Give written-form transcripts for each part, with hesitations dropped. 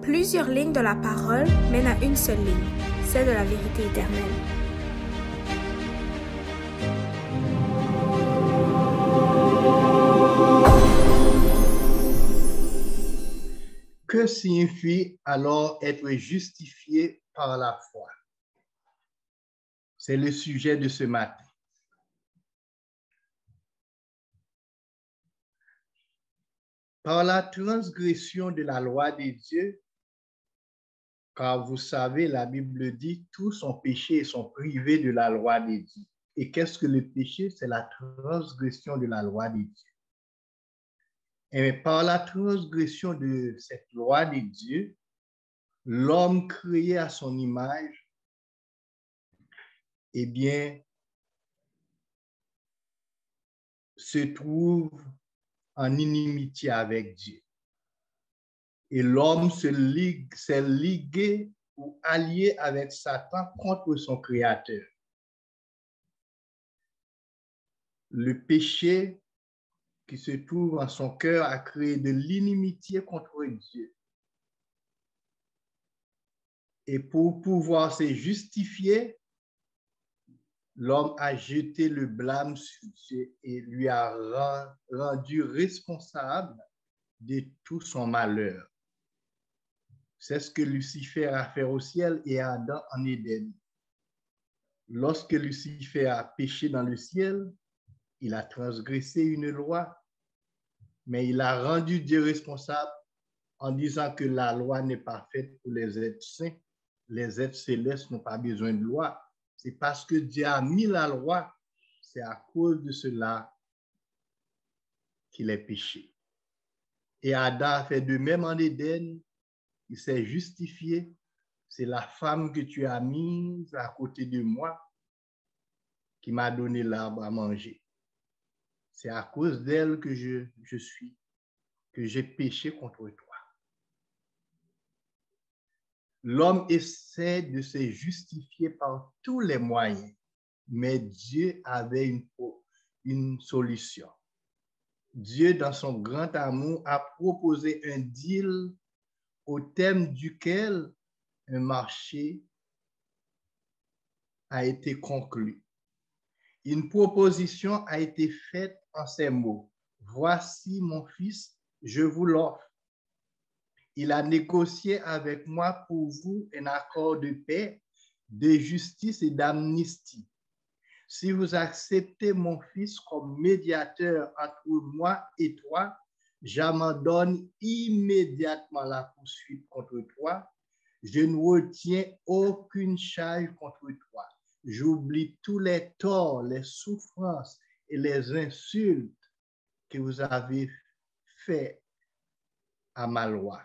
Plusieurs lignes de la parole mènent à une seule ligne, celle de la vérité éternelle. Que signifie alors être justifié par la foi? C'est le sujet de ce matin. Par la transgression de la loi de Dieu, car vous savez, la Bible dit, tous ont péché et sont privés de la loi de Dieu. Et qu'est-ce que le péché? C'est la transgression de la loi de Dieu. Et par la transgression de cette loi de Dieu, l'homme créé à son image, eh bien, se trouve en inimitié avec Dieu. Et l'homme s'est ligué ou allié avec Satan contre son Créateur. Le péché qui se trouve en son cœur a créé de l'inimitié contre Dieu. Et pour pouvoir se justifier, l'homme a jeté le blâme sur Dieu et lui a rendu responsable de tout son malheur. C'est ce que Lucifer a fait au ciel et Adam en Éden. Lorsque Lucifer a péché dans le ciel, il a transgressé une loi, mais il a rendu Dieu responsable en disant que la loi n'est pas faite pour les êtres saints. Les êtres célestes n'ont pas besoin de loi. C'est parce que Dieu a mis la loi, c'est à cause de cela qu'il est péché. Et Adam a fait de même en Éden. Il s'est justifié. C'est la femme que tu as mise à côté de moi qui m'a donné l'arbre à manger. C'est à cause d'elle que j'ai péché contre toi. L'homme essaie de se justifier par tous les moyens, mais Dieu avait une solution. Dieu, dans son grand amour, a proposé un deal au thème duquel un marché a été conclu. Une proposition a été faite en ces mots. Voici mon fils, je vous l'offre. Il a négocié avec moi pour vous un accord de paix, de justice et d'amnistie. Si vous acceptez mon fils comme médiateur entre moi et toi, j'abandonne immédiatement la poursuite contre toi. Je ne retiens aucune charge contre toi. J'oublie tous les torts, les souffrances et les insultes que vous avez faits à ma loi.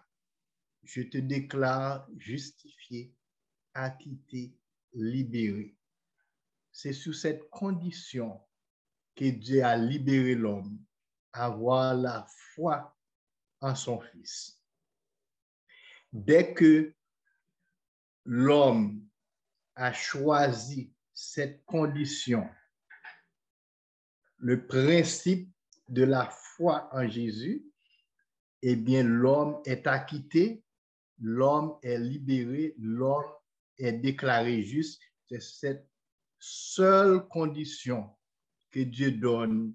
Je te déclare justifié, acquitté, libéré. C'est sous cette condition que Dieu a libéré l'homme, avoir la foi en son Fils. Dès que l'homme a choisi cette condition, le principe de la foi en Jésus, eh bien, l'homme est acquitté, l'homme est libéré, l'homme est déclaré juste. C'est cette seule condition que Dieu donne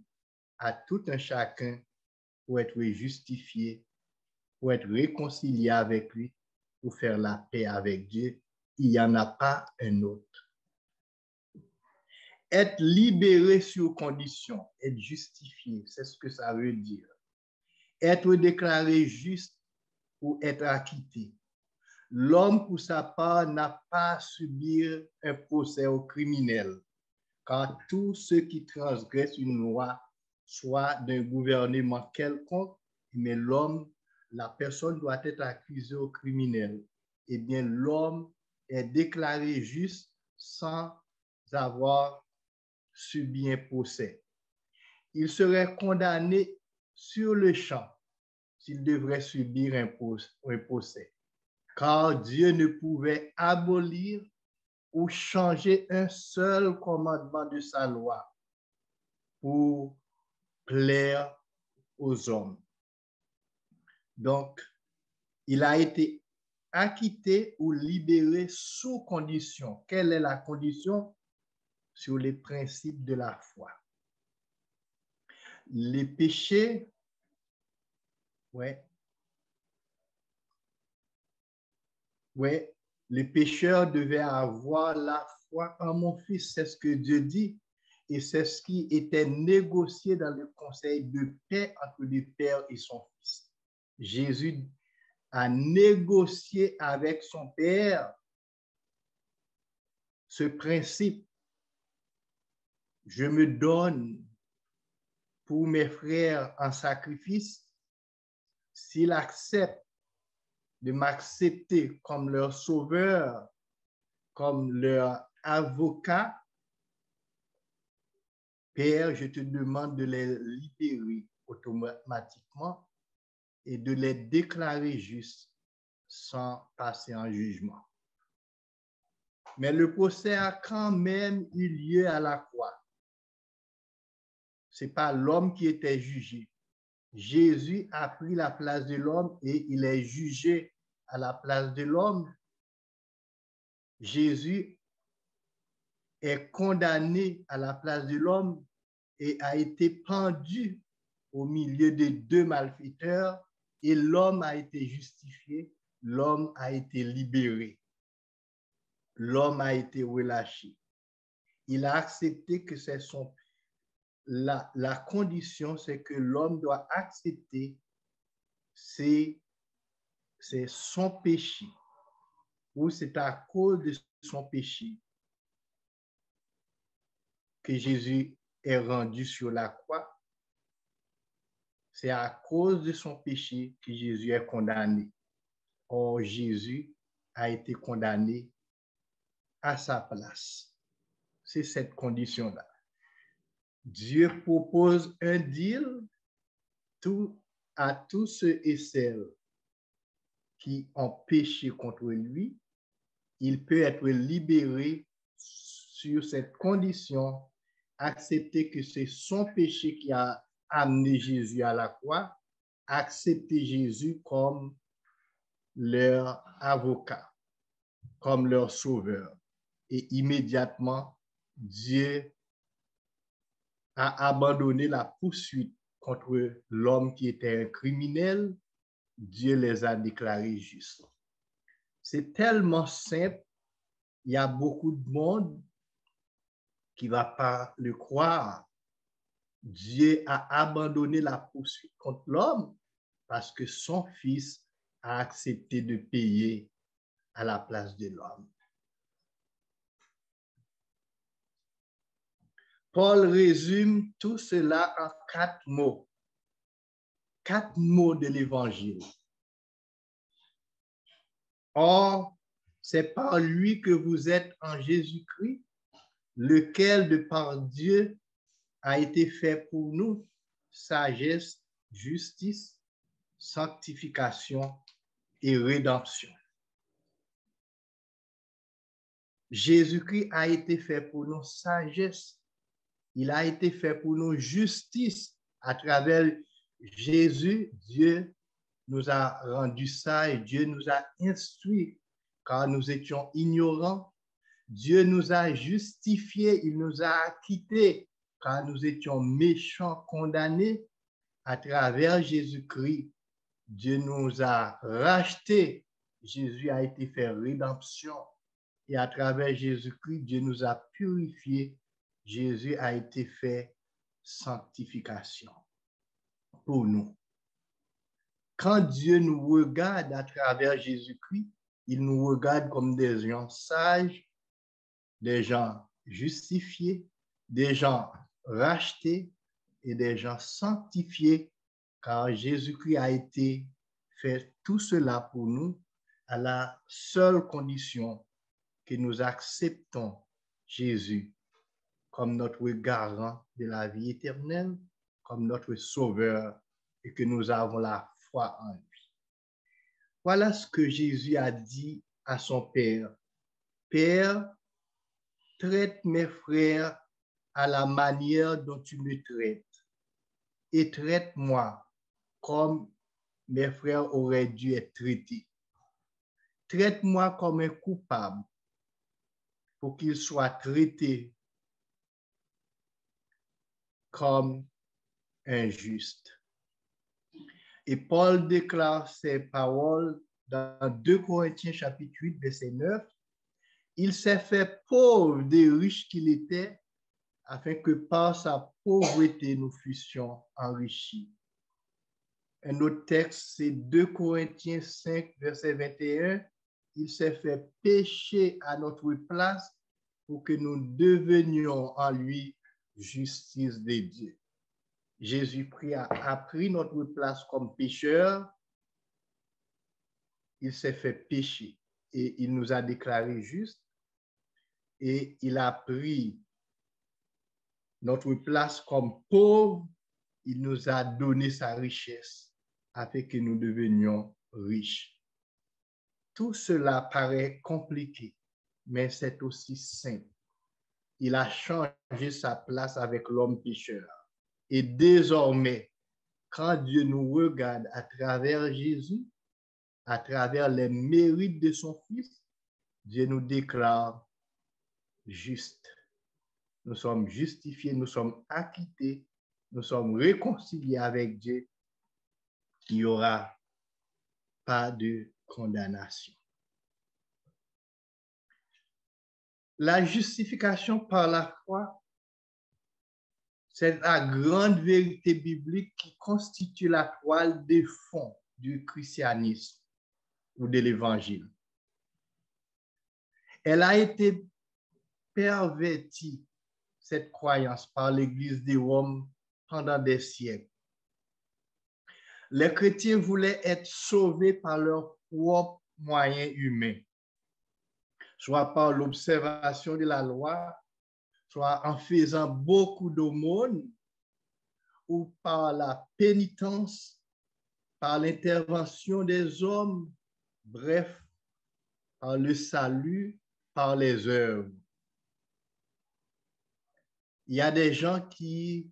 à tout un chacun pour être justifié, pour être réconcilié avec lui, pour faire la paix avec Dieu. Il n'y en a pas un autre. Être libéré sur condition, être justifié, c'est ce que ça veut dire. Être déclaré juste ou être acquitté. L'homme, pour sa part, n'a pas à subir un procès au criminel, car tous ceux qui transgressent une loi, soit d'un gouvernement quelconque, mais l'homme, la personne doit être accusée au criminel. Eh bien, l'homme est déclaré juste sans avoir subi un procès. Il serait condamné sur le champ s'il devrait subir un procès, car Dieu ne pouvait abolir ou changer un seul commandement de sa loi pour plaire aux hommes. Donc, il a été acquitté ou libéré sous condition. Quelle est la condition? Sur les principes de la foi. Les péchés, ouais, les pécheurs devaient avoir la foi en mon Fils, c'est ce que Dieu dit, et c'est ce qui était négocié dans le conseil de paix entre le Père et son Fils. Jésus a négocié avec son Père ce principe. Je me donne pour mes frères en sacrifice. S'ils acceptent de m'accepter comme leur sauveur, comme leur avocat, Père, je te demande de les libérer automatiquement et de les déclarer justes sans passer en jugement. Mais le procès a quand même eu lieu à la croix. Ce n'est pas l'homme qui était jugé. Jésus a pris la place de l'homme et il est jugé à la place de l'homme. Jésus est condamné à la place de l'homme et a été pendu au milieu de deux malfaiteurs et l'homme a été justifié, l'homme a été libéré, l'homme a été relâché. Il a accepté que c'est la condition, c'est que l'homme doit accepter c'est son péché ou c'est à cause de son péché que Jésus est rendu sur la croix. C'est à cause de son péché que Jésus est condamné. Or, Jésus a été condamné à sa place. C'est cette condition-là. Dieu propose un deal à tous ceux et celles qui ont péché contre lui. Il peut être libéré sur cette condition, accepter que c'est son péché qui a amené Jésus à la croix, accepter Jésus comme leur avocat, comme leur sauveur. Et immédiatement, Dieu a abandonné la poursuite contre l'homme qui était un criminel. Dieu les a déclarés justes. C'est tellement simple, il y a beaucoup de monde qui ne va pas le croire. Dieu a abandonné la poursuite contre l'homme parce que son Fils a accepté de payer à la place de l'homme. Paul résume tout cela en 4 mots. 4 mots de l'Évangile. Or, c'est par lui que vous êtes en Jésus-Christ, lequel de par Dieu a été fait pour nous sagesse, justice, sanctification et rédemption. Jésus-Christ a été fait pour nous sagesse. Il a été fait pour nous justice. À travers Jésus, Dieu nous a rendu ça et Dieu nous a instruits car nous étions ignorants. Dieu nous a justifiés, il nous a acquittés car nous étions méchants, condamnés. À travers Jésus-Christ, Dieu nous a rachetés. Jésus a été fait rédemption. Et à travers Jésus-Christ, Dieu nous a purifiés. Jésus a été fait sanctification pour nous. Quand Dieu nous regarde à travers Jésus-Christ, il nous regarde comme des gens sages, des gens justifiés, des gens rachetés et des gens sanctifiés, car Jésus-Christ a été fait tout cela pour nous à la seule condition que nous acceptons Jésus comme notre garant de la vie éternelle, comme notre sauveur et que nous avons la foi en lui. Voilà ce que Jésus a dit à son Père. Père, traite mes frères à la manière dont tu me traites et traite-moi comme mes frères auraient dû être traités. traite-moi comme un coupable pour qu'il soit traité comme injuste. Et Paul déclare ces paroles dans 2 Corinthiens chapitre 8, verset 9. Il s'est fait pauvre des riches qu'il était, afin que par sa pauvreté nous fussions enrichis. Un autre texte, c'est 2 Corinthiens 5, verset 21. Il s'est fait pécher à notre place pour que nous devenions en lui justice de Dieu. Jésus a pris notre place comme pécheur. Il s'est fait pécher et il nous a déclarés justes. Et il a pris notre place comme pauvre. Il nous a donné sa richesse afin que nous devenions riches. Tout cela paraît compliqué, mais c'est aussi simple. Il a changé sa place avec l'homme pécheur. Et désormais, quand Dieu nous regarde à travers Jésus, à travers les mérites de son Fils, Dieu nous déclare justes. Nous sommes justifiés, nous sommes acquittés, nous sommes réconciliés avec Dieu. Il n'y aura pas de condamnation. La justification par la foi, c'est la grande vérité biblique qui constitue la toile de fond du christianisme ou de l'évangile. Elle a été pervertie, cette croyance, par l'Église de Rome pendant des siècles. Les chrétiens voulaient être sauvés par leurs propres moyens humains, soit par l'observation de la loi, soit en faisant beaucoup d'aumônes, ou par la pénitence, par l'intervention des hommes, bref, par le salut, par les œuvres. Il y a des gens qui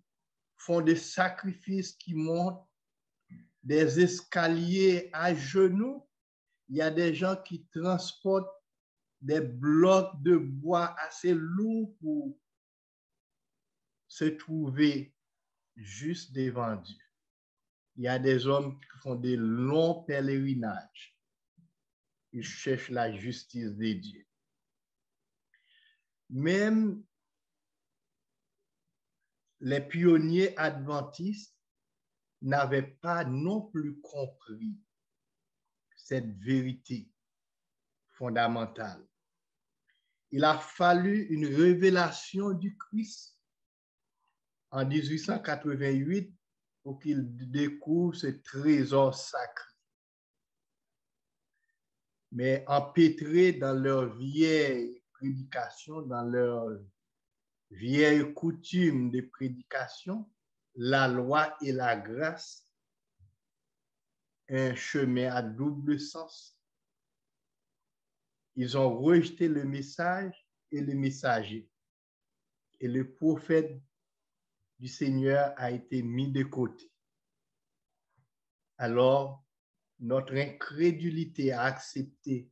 font des sacrifices, qui montent des escaliers à genoux. Il y a des gens qui transportent des blocs de bois assez lourds pour se trouver juste devant Dieu. Il y a des hommes qui font des longs pèlerinages. Ils cherchent la justice de Dieu. Même les pionniers adventistes n'avaient pas non plus compris cette vérité fondamentale. Il a fallu une révélation du Christ en 1888 pour qu'il découvre ce trésor sacré. Mais empêtrés dans leur vieille prédication, dans leur vieille coutume de prédication, la loi et la grâce, un chemin à double sens. Ils ont rejeté le message et le messager. Et le prophète du Seigneur a été mis de côté. Alors, notre incrédulité à accepter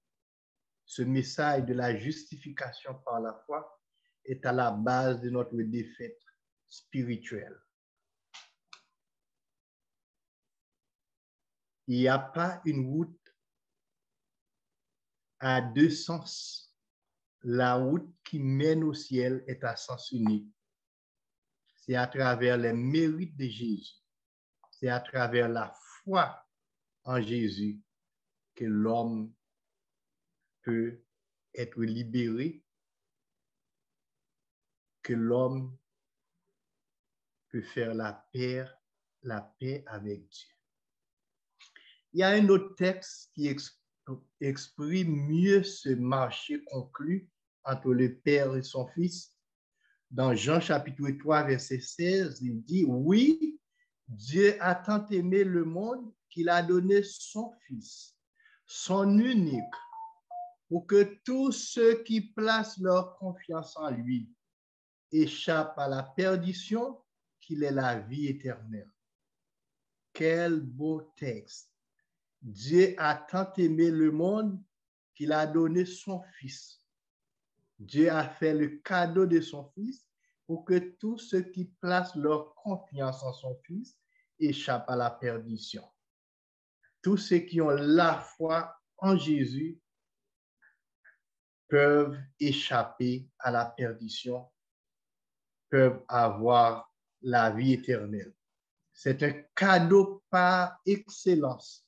ce message de la justification par la foi est à la base de notre défaite spirituelle. Il n'y a pas une route à deux sens. La route qui mène au ciel est à sens unique. C'est à travers les mérites de Jésus. C'est à travers la foi en Jésus que l'homme peut être libéré, que l'homme peut faire la paix avec Dieu. Il y a un autre texte qui exprime mieux ce marché conclu entre le Père et son Fils. Dans Jean chapitre 3, verset 16, il dit, « Oui, Dieu a tant aimé le monde qu'il a donné son Fils, son unique, pour que tous ceux qui placent leur confiance en lui échappent à la perdition, qu'il ait la vie éternelle. » Quel beau texte! Dieu a tant aimé le monde qu'il a donné son Fils. Dieu a fait le cadeau de son Fils pour que tous ceux qui placent leur confiance en son Fils échappent à la perdition. Tous ceux qui ont la foi en Jésus peuvent échapper à la perdition, peuvent avoir la vie éternelle. C'est un cadeau par excellence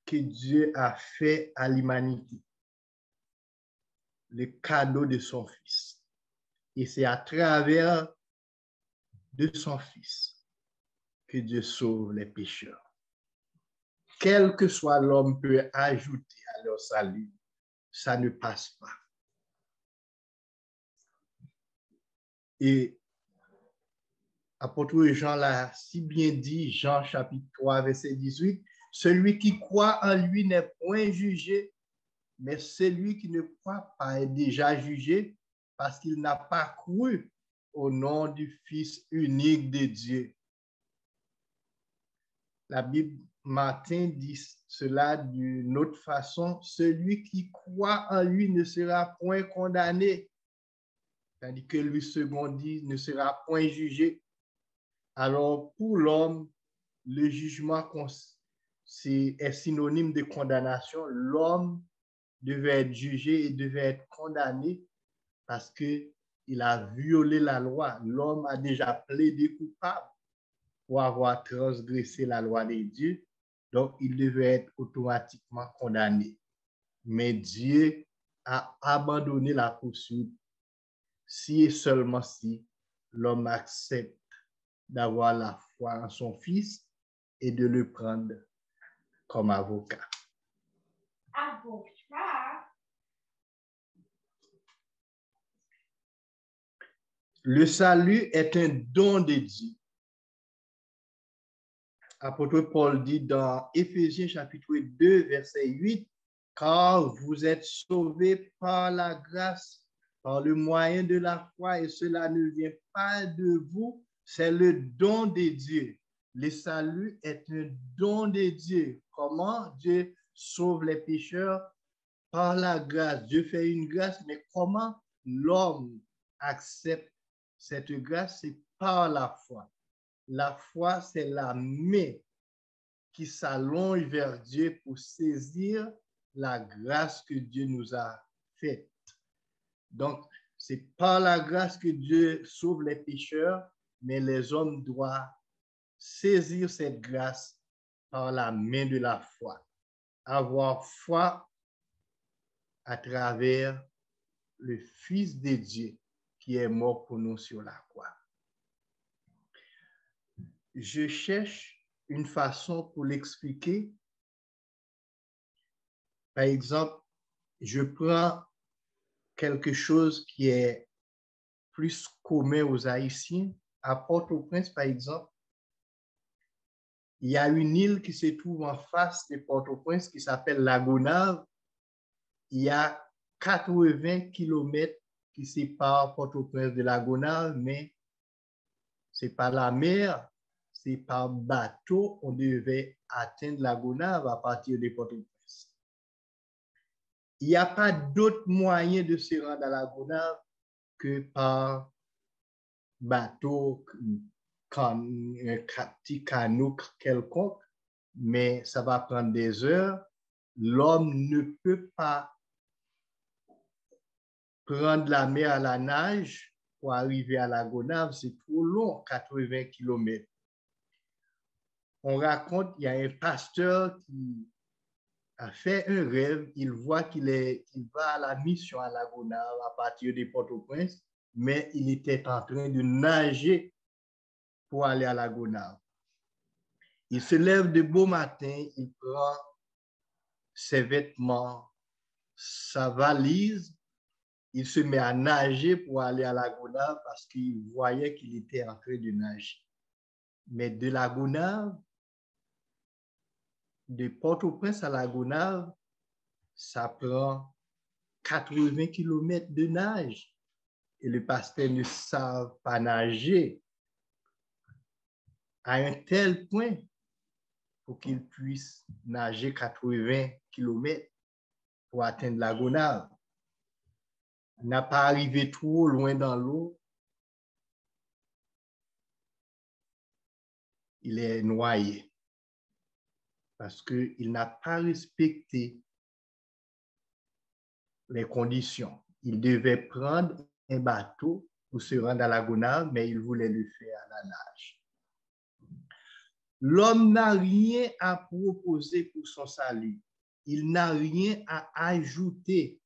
que Dieu a fait à l'humanité. Le cadeau de son Fils. Et c'est à travers de son Fils que Dieu sauve les pécheurs. Quel que soit l'homme peut ajouter à leur salut, ça ne passe pas. Et apôtre Jean l'a si bien dit, Jean chapitre 3, verset 18, celui qui croit en lui n'est point jugé, mais celui qui ne croit pas est déjà jugé parce qu'il n'a pas cru au nom du Fils unique de Dieu. La Bible Martin dit cela d'une autre façon, celui qui croit en lui ne sera point condamné, tandis que lui second dit ne sera point jugé. Alors pour l'homme, le jugement est synonyme de condamnation. L'homme devait être jugé et devait être condamné parce qu'il a violé la loi. L'homme a déjà plaidé coupable pour avoir transgressé la loi de Dieu. Donc, il devait être automatiquement condamné. Mais Dieu a abandonné la poursuite si et seulement si l'homme accepte d'avoir la foi en son Fils et de le prendre comme avocat. Le salut est un don de Dieu. Apôtre Paul dit dans Éphésiens chapitre 2, verset 8, « Car vous êtes sauvés par la grâce, par le moyen de la foi, et cela ne vient pas de vous, c'est le don de Dieu. » Le salut est un don de Dieu. Comment Dieu sauve les pécheurs? Par la grâce. Dieu fait une grâce, mais comment l'homme accepte cette grâce? C'est par la foi. La foi, c'est la main qui s'allonge vers Dieu pour saisir la grâce que Dieu nous a faite. Donc, c'est par la grâce que Dieu sauve les pécheurs, mais les hommes doivent saisir cette grâce par la main de la foi. Avoir foi à travers le Fils de Dieu qui est mort pour nous sur la croix. Je cherche une façon pour l'expliquer. Par exemple, je prends quelque chose qui est plus commun aux Haïtiens. À Port-au-Prince, par exemple, il y a une île qui se trouve en face de Port-au-Prince qui s'appelle la Gonâve. Il y a 80 kilomètres qui séparent Port-au-Prince de la Gonâve, mais ce n'est pas la mer, c'est par bateau on devait atteindre la Gonâve à partir de Port-au-Prince. Il n'y a pas d'autre moyen de se rendre à la Gonâve que par bateau, un petit canot quelconque, mais ça va prendre des heures. L'homme ne peut pas prendre la mer à la nage pour arriver à la Gonâve, c'est trop long, 80 kilomètres. On raconte, il y a un pasteur qui a fait un rêve, il voit qu'il va à la mission à la Gonâve à partir de Port-au-Prince, mais il était en train de nager pour aller à la Gonâve. Il se lève de beau matin, il prend ses vêtements, sa valise, il se met à nager pour aller à la Gonâve parce qu'il voyait qu'il était en train de nager. Mais de la Gonâve, de Port-au-Prince à la Gonâve, ça prend 80 kilomètres de nage. Et le pasteur ne savent pas nager à un tel point pour qu'il puisse nager 80 kilomètres. pour atteindre la gonade. Il n'a pas arrivé trop loin dans l'eau. Il est noyé parce qu'il n'a pas respecté les conditions. Il devait prendre un bateau pour se rendre à la gonade, mais il voulait le faire à la nage. L'homme n'a rien à proposer pour son salut. Il n'a rien à ajouter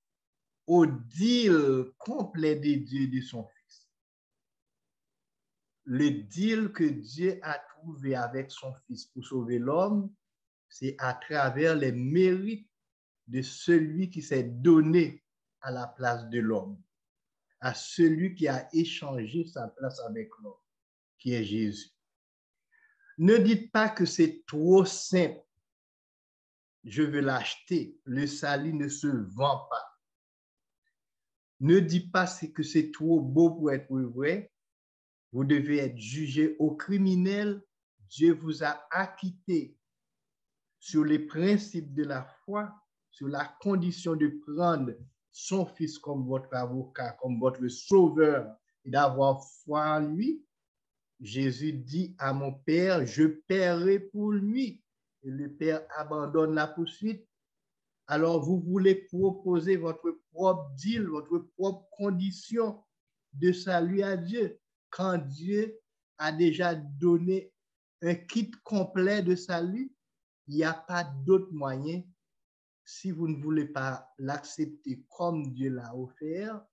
au deal complet de Dieu et de son Fils. Le deal que Dieu a trouvé avec son Fils pour sauver l'homme, c'est à travers les mérites de celui qui s'est donné à la place de l'homme, à celui qui a échangé sa place avec l'homme, qui est Jésus. Ne dites pas que c'est trop simple. Je veux l'acheter. Le salut ne se vend pas. Ne dites pas que c'est trop beau pour être vrai. Vous devez être jugé au criminel. Dieu vous a acquitté sur les principes de la foi, sur la condition de prendre son Fils comme votre avocat, comme votre sauveur et d'avoir foi en lui. Jésus dit à mon Père, je paierai pour lui. Et le Père abandonne la poursuite. Alors vous voulez proposer votre propre deal, votre propre condition de salut à Dieu, quand Dieu a déjà donné un kit complet de salut. Il n'y a pas d'autre moyen. Si vous ne voulez pas l'accepter comme Dieu l'a offert,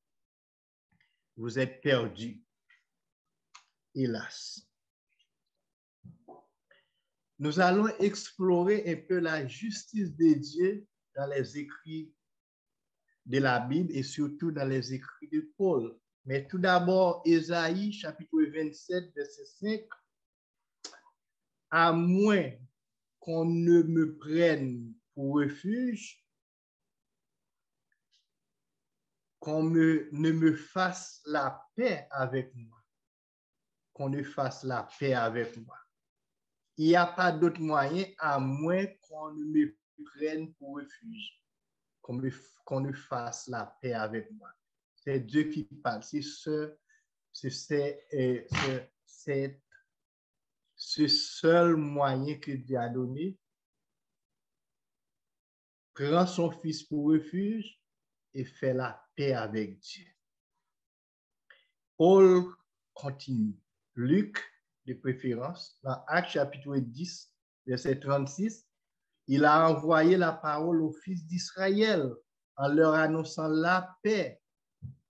vous êtes perdu. Hélas. Nous allons explorer un peu la justice de Dieu dans les écrits de la Bible et surtout dans les écrits de Paul. Mais tout d'abord, Ésaïe, chapitre 27, verset 5. À moins qu'on ne me prenne pour refuge, qu'on ne me fasse la paix avec moi. Qu'on ne fasse la paix avec moi. Il n'y a pas d'autre moyen à moins qu'on ne me prenne pour refuge, qu'on ne fasse la paix avec moi. C'est Dieu qui parle. C'est ce seul moyen que Dieu a donné. Prend son Fils pour refuge et fait la paix avec Dieu. Paul continue. Luc, de préférence, dans Actes chapitre 10, verset 36, il a envoyé la parole aux fils d'Israël en leur annonçant la paix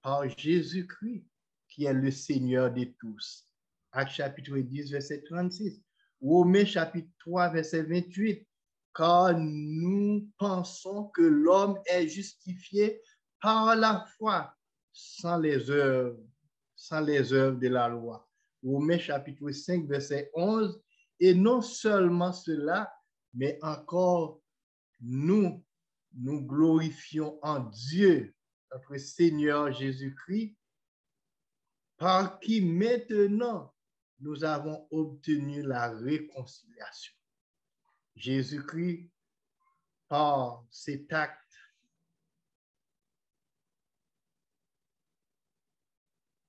par Jésus-Christ, qui est le Seigneur de tous. Actes chapitre 10, verset 36. Romains chapitre 3, verset 28. Car nous pensons que l'homme est justifié par la foi, sans les œuvres de la loi. Romains chapitre 5, verset 11. Et non seulement cela, mais encore nous glorifions en Dieu, notre Seigneur Jésus-Christ, par qui maintenant nous avons obtenu la réconciliation. Jésus-Christ, par cet acte,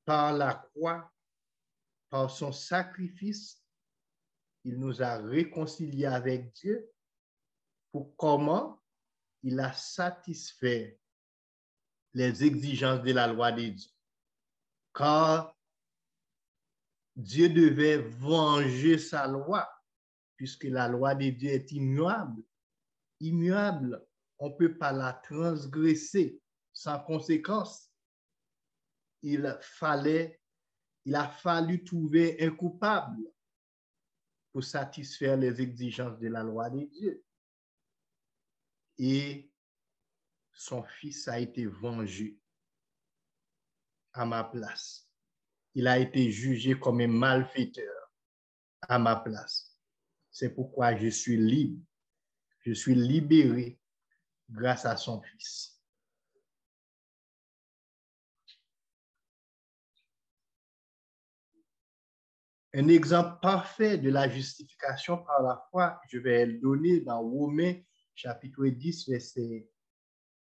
par la croix, par son sacrifice, il nous a réconciliés avec Dieu. Pour comment il a satisfait les exigences de la loi de Dieu. Car Dieu devait venger sa loi, puisque la loi de Dieu est immuable. Immuable, on ne peut pas la transgresser sans conséquence. Il a fallu trouver un coupable pour satisfaire les exigences de la loi de Dieu. Et son Fils a été vengé à ma place. Il a été jugé comme un malfaiteur à ma place. C'est pourquoi je suis libre. Je suis libéré grâce à son Fils. Un exemple parfait de la justification par la foi, je vais le donner dans Romains chapitre 10, verset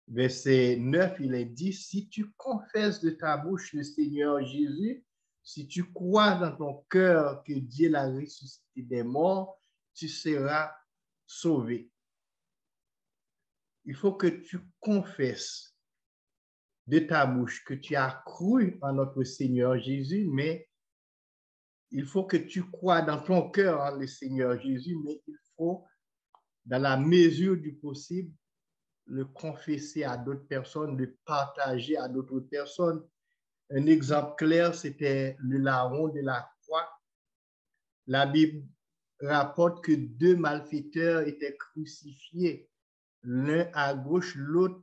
verset 9, il est dit, si tu confesses de ta bouche le Seigneur Jésus, si tu crois dans ton cœur que Dieu l'a ressuscité des morts, tu seras sauvé. Il faut que tu confesses de ta bouche que tu as cru en notre Seigneur Jésus, mais il faut que tu crois dans ton cœur en le Seigneur Jésus, mais il faut, dans la mesure du possible, le confesser à d'autres personnes, le partager à d'autres personnes. Un exemple clair, c'était le larron de la croix. La Bible rapporte que 2 malfaiteurs étaient crucifiés, l'un à gauche, l'autre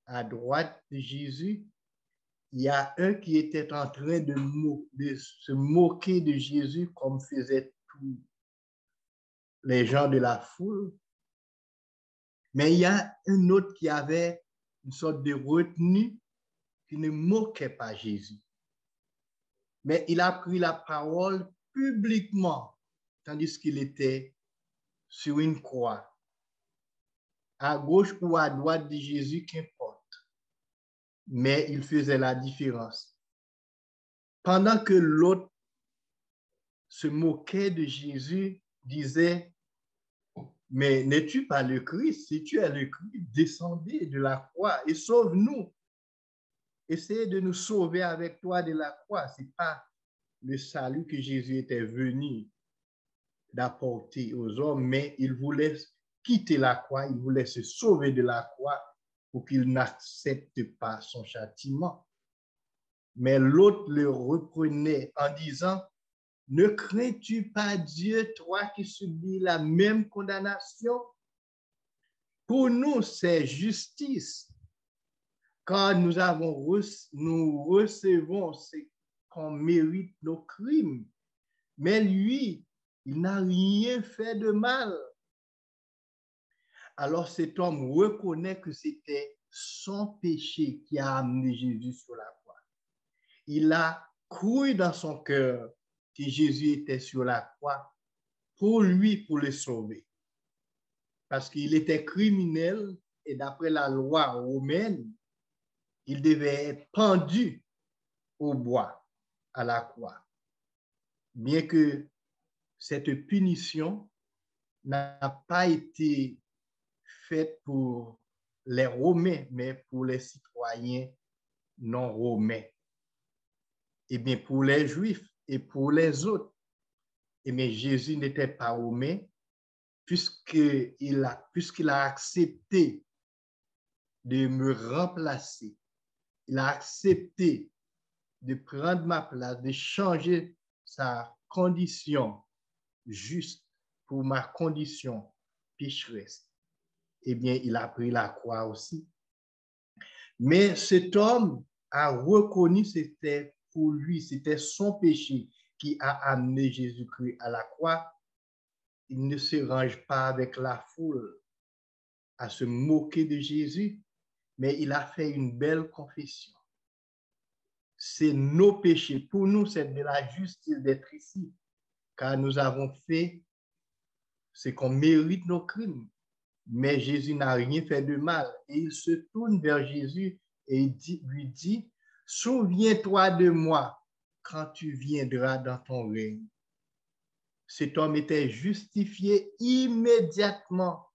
à droite de Jésus. Il y a un qui était en train de se moquer de Jésus comme faisaient tous les gens de la foule. Mais il y a un autre qui avait une sorte de retenue qui ne moquait pas Jésus. Mais il a pris la parole publiquement, tandis qu'il était sur une croix, à gauche ou à droite de Jésus, qu'importe. Mais il faisait la différence. Pendant que l'autre se moquait de Jésus, disait, mais n'es-tu pas le Christ? Si tu es le Christ, descendez de la croix et sauve-nous. Essayez de nous sauver avec toi de la croix. Ce n'est pas le salut que Jésus était venu d'apporter aux hommes, mais il voulait quitter la croix, il voulait se sauver de la croix pour qu'il n'accepte pas son châtiment. Mais l'autre le reprenait en disant, ne crains-tu pas Dieu, toi qui subis la même condamnation? Pour nous, c'est justice, car nous recevons ce qu'on mérite nos crimes. Mais lui, il n'a rien fait de mal. Alors cet homme reconnaît que c'était son péché qui a amené Jésus sur la croix. Il a cru dans son cœur que Jésus était sur la croix pour lui, pour le sauver. Parce qu'il était criminel et d'après la loi romaine, il devait être pendu au bois, à la croix. Bien que cette punition n'a pas été faite pour les Romains, mais pour les citoyens non romains. Et bien pour les Juifs et pour les autres. Et bien Jésus n'était pas romain puisqu'il a accepté de me remplacer. Il a accepté de prendre ma place, de changer sa condition juste pour ma condition pécheresse. Eh bien, il a pris la croix aussi. Mais cet homme a reconnu que c'était pour lui, c'était son péché qui a amené Jésus-Christ à la croix. Il ne se range pas avec la foule à se moquer de Jésus, mais il a fait une belle confession. C'est nos péchés. Pour nous, c'est de la justice d'être ici, car nous avons fait ce qu'on mérite nos crimes. Mais Jésus n'a rien fait de mal. Et il se tourne vers Jésus et lui dit, souviens-toi de moi quand tu viendras dans ton règne. Cet homme était justifié immédiatement.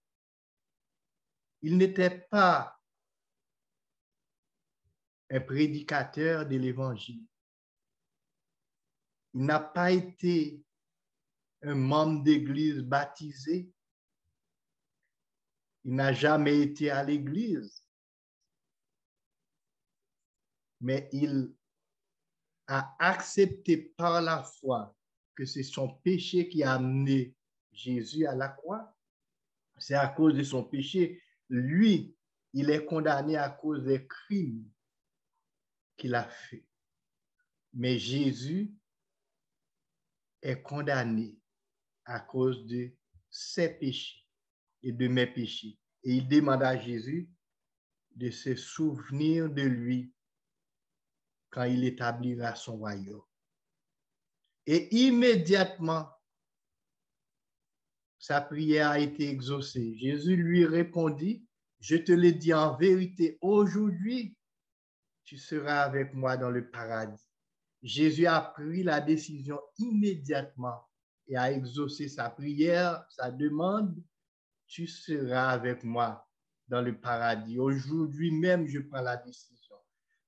Il n'était pas un prédicateur de l'évangile. Il n'a pas été un membre d'église baptisé. Il n'a jamais été à l'église. Mais il a accepté par la foi que c'est son péché qui a amené Jésus à la croix. C'est à cause de son péché. Lui, il est condamné à cause des crimes qu'il a fait. Mais Jésus est condamné à cause de ses péchés et de mes péchés. Et il demande à Jésus de se souvenir de lui quand il établira son royaume. Et immédiatement, sa prière a été exaucée. Jésus lui répondit, Je te le dis en vérité, aujourd'hui, tu seras avec moi dans le paradis. Jésus a pris la décision immédiatement et a exaucé sa prière, sa demande. Tu seras avec moi dans le paradis. Aujourd'hui même, je prends la décision.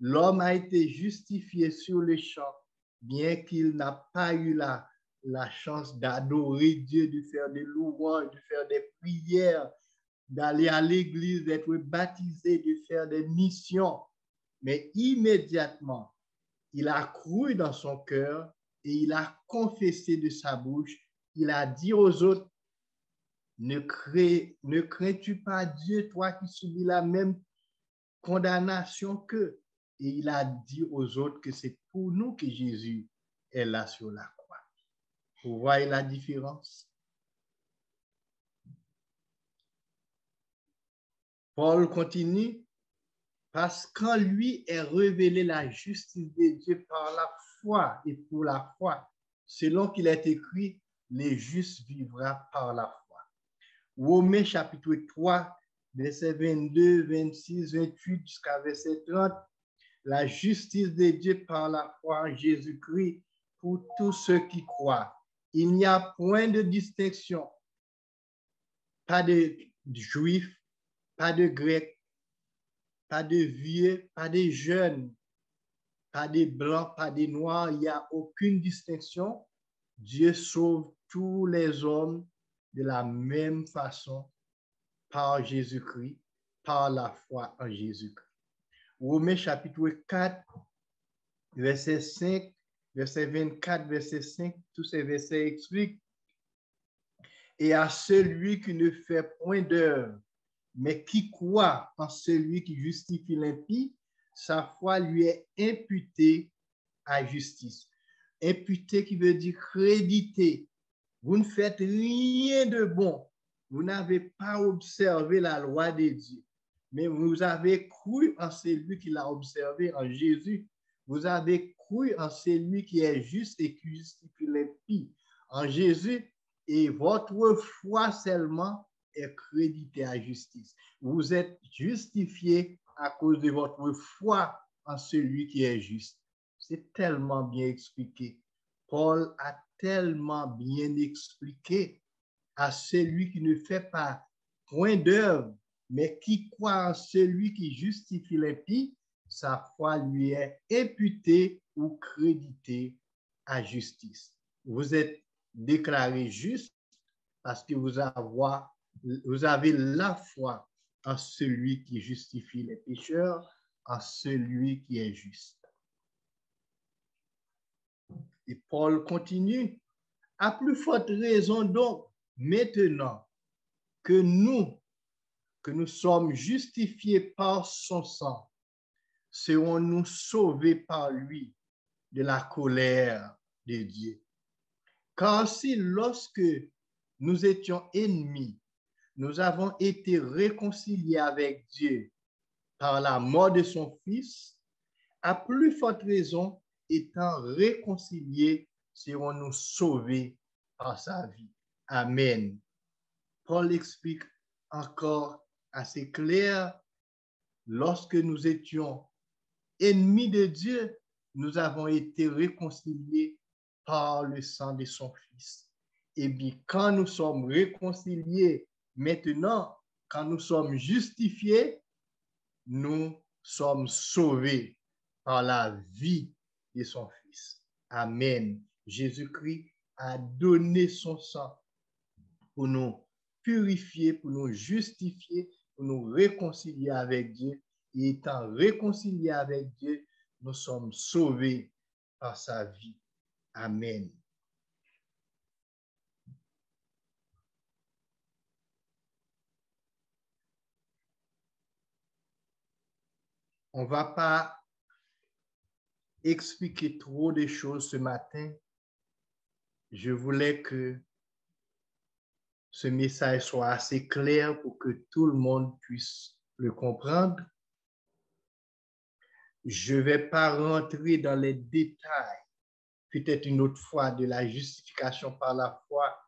L'homme a été justifié sur le champ, bien qu'il n'a pas eu la chance d'adorer Dieu, de faire des louanges, de faire des prières, d'aller à l'église, d'être baptisé, de faire des missions. Mais immédiatement, il a cru dans son cœur et il a confessé de sa bouche. Il a dit aux autres, ne crains-tu pas Dieu, toi qui subis la même condamnation qu'eux? Et il a dit aux autres que c'est pour nous que Jésus est là sur la croix. Vous voyez la différence? Paul continue, parce qu'en lui est révélée la justice de Dieu par la foi et pour la foi, selon qu'il est écrit, les justes vivront par la foi. Romains chapitre 3, versets 22, 26, 28 jusqu'à verset 30, la justice de Dieu par la foi en Jésus-Christ pour tous ceux qui croient. Il n'y a point de distinction, pas de juifs, pas de grecs, pas de vieux, pas de jeunes, pas de blancs, pas de noirs, il n'y a aucune distinction. Dieu sauve tous les hommes de la même façon par Jésus-Christ, par la foi en Jésus-Christ. Romains chapitre 4, verset 5, verset 24, verset 5, tous ces versets expliquent. Et à celui qui ne fait point d'œuvre, mais qui croit en celui qui justifie l'impie, sa foi lui est imputée à justice. Imputé qui veut dire crédité. Vous ne faites rien de bon. Vous n'avez pas observé la loi de Dieu, mais vous avez cru en celui qui l'a observé, en Jésus. Vous avez cru en celui qui est juste et qui justifie l'impie, en Jésus, et votre foi seulement est créditée à justice. Vous êtes justifié à cause de votre foi en celui qui est juste. C'est tellement bien expliqué. Paul a tellement bien expliqué à celui qui ne fait pas point d'œuvre, mais qui croit en celui qui justifie l'impie, sa foi lui est imputée ou créditée à justice. Vous êtes déclaré juste parce que vous avez la foi en celui qui justifie les pécheurs, en celui qui est juste. Et Paul continue, à plus forte raison donc, maintenant que nous sommes justifiés par son sang, serons-nous sauvés par lui de la colère de Dieu. Car si lorsque nous étions ennemis, nous avons été réconciliés avec Dieu par la mort de son Fils, à plus forte raison, étant réconciliés, serons-nous sauvés par sa vie. Amen. Paul explique encore assez clair, lorsque nous étions ennemis de Dieu, nous avons été réconciliés par le sang de son Fils. Et bien, quand nous sommes réconciliés maintenant, quand nous sommes justifiés, nous sommes sauvés par la vie de son Fils. Amen. Jésus-Christ a donné son sang pour nous purifier, pour nous justifier, pour nous réconcilier avec Dieu. Et étant réconciliés avec Dieu, nous sommes sauvés par sa vie. Amen. On ne va pas expliquer trop de choses ce matin. Je voulais que ce message soit assez clair pour que tout le monde puisse le comprendre. Je ne vais pas rentrer dans les détails, peut-être une autre fois, de la justification par la foi,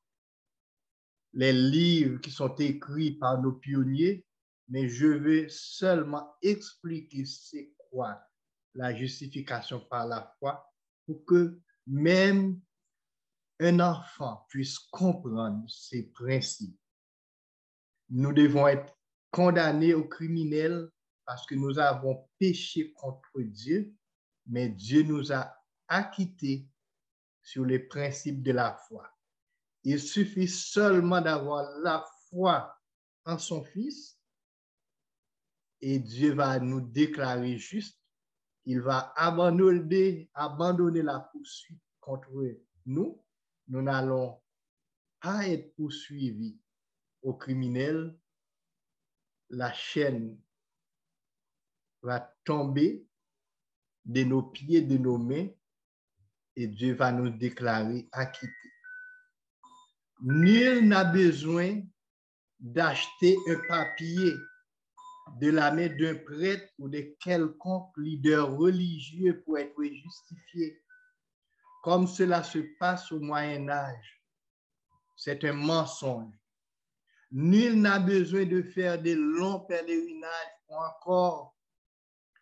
les livres qui sont écrits par nos pionniers, mais je vais seulement expliquer c'est quoi la justification par la foi pour que même un enfant puisse comprendre ces principes. Nous devons être condamnés aux criminels parce que nous avons péché contre Dieu, mais Dieu nous a acquittés sur les principes de la foi. Il suffit seulement d'avoir la foi en son Fils et Dieu va nous déclarer juste. Il va abandonner la poursuite contre nous. Nous n'allons pas être poursuivis aux criminels. La chaîne va tomber de nos pieds, de nos mains, et Dieu va nous déclarer acquittés. Nul n'a besoin d'acheter un papier de la main d'un prêtre ou de quelconque leader religieux pour être justifié, comme cela se passe au Moyen-Âge. C'est un mensonge. Nul n'a besoin de faire de longs pèlerinages ou encore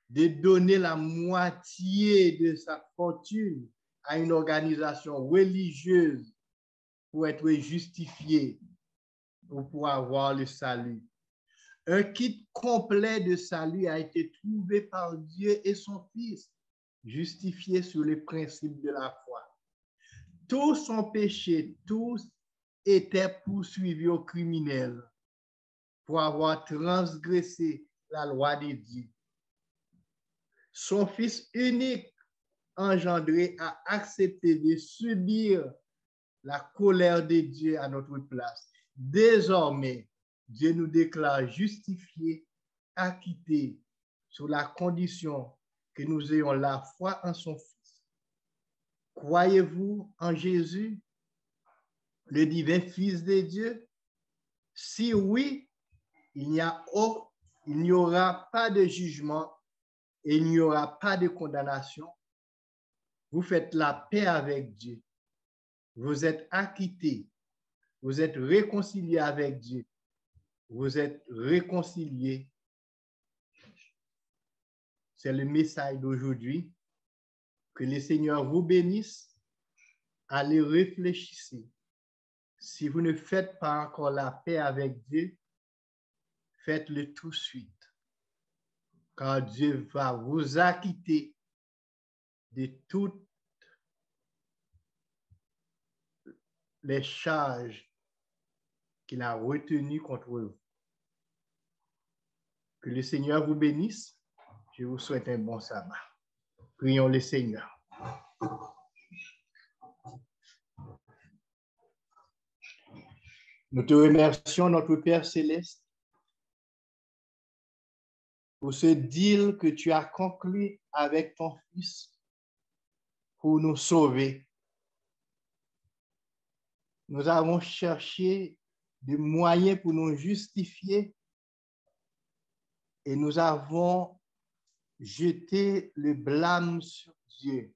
de donner la moitié de sa fortune à une organisation religieuse pour être justifié ou pour avoir le salut. Un kit complet de salut a été trouvé par Dieu et son Fils, justifié sur les principes de la foi. Tous sont péchés, tous étaient poursuivis aux criminels pour avoir transgressé la loi de Dieu. Son Fils unique engendré a accepté de subir la colère de Dieu à notre place. Désormais, Dieu nous déclare justifiés, acquittés, sous la condition que nous ayons la foi en son Fils. Croyez-vous en Jésus, le divin Fils de Dieu? Si oui, il n'y aura pas de jugement et il n'y aura pas de condamnation. Vous faites la paix avec Dieu. Vous êtes acquittés. Vous êtes réconciliés avec Dieu. Vous êtes réconciliés. C'est le message d'aujourd'hui. Que le Seigneur vous bénisse. Allez réfléchir. Si vous ne faites pas encore la paix avec Dieu, faites-le tout de suite. Car Dieu va vous acquitter de toutes les charges qu'il a retenues contre vous. Que le Seigneur vous bénisse. Je vous souhaite un bon sabbat. Prions le Seigneur. Nous te remercions, notre Père céleste, pour ce deal que tu as conclu avec ton Fils pour nous sauver. Nous avons cherché des moyens pour nous justifier et nous avons jeté le blâme sur Dieu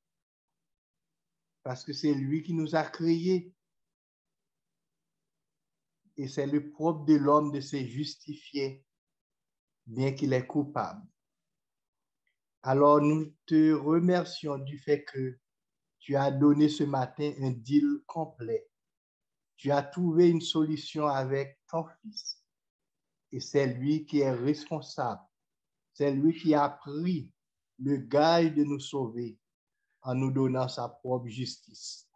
parce que c'est lui qui nous a créés et c'est le propre de l'homme de se justifier bien qu'il est coupable. Alors nous te remercions du fait que tu as donné ce matin un deal complet. Tu as trouvé une solution avec ton Fils et c'est lui qui est responsable. C'est lui qui a pris le gage de nous sauver en nous donnant sa propre justice.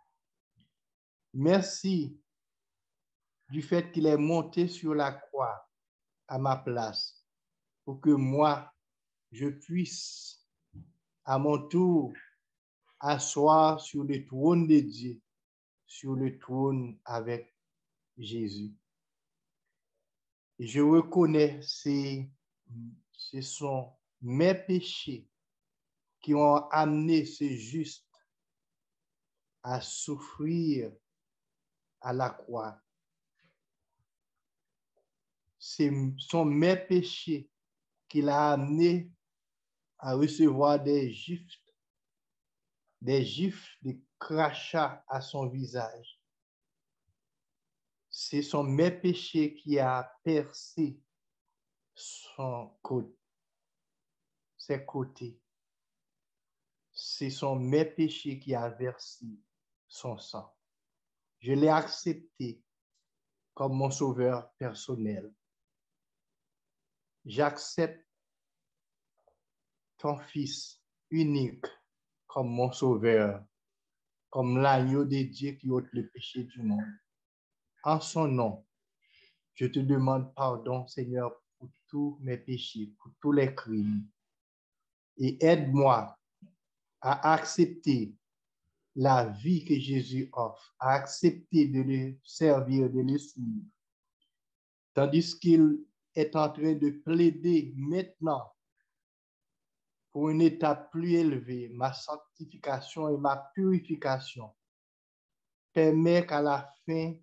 Merci du fait qu'il est monté sur la croix à ma place pour que moi, je puisse à mon tour asseoir sur le trône de Dieu, sur le trône avec Jésus. Et je reconnais ce sont mes péchés qui ont amené ce juste à souffrir à la croix. Ce sont mes péchés qui l'ont amené à recevoir des gifles, des crachats à son visage. Ce sont mes péchés qui ont percé ses côtés. Ce sont mes péchés qui a versé son sang. Je l'ai accepté comme mon sauveur personnel. J'accepte ton Fils unique comme mon sauveur, comme l'agneau de Dieu qui ôte le péché du monde. En son nom, je te demande pardon, Seigneur, pour tous mes péchés, pour tous les crimes. Et aide-moi à accepter la vie que Jésus offre, à accepter de le servir, de le suivre. Tandis qu'il est en train de plaider maintenant pour une étape plus élevée, ma sanctification et ma purification. Permet qu'à la fin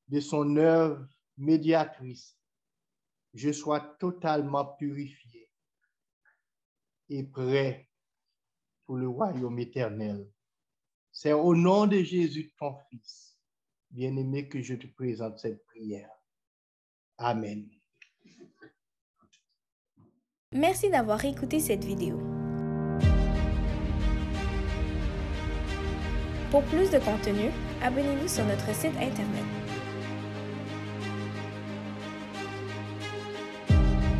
de son œuvre médiatrice, je sois totalement purifié et prêt pour le royaume éternel. C'est au nom de Jésus, ton Fils, bien-aimé, que je te présente cette prière. Amen. Merci d'avoir écouté cette vidéo. Pour plus de contenu, abonnez-vous sur notre site Internet.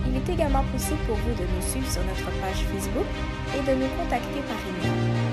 Il est également possible pour vous de nous suivre sur notre page Facebook et de nous contacter par email.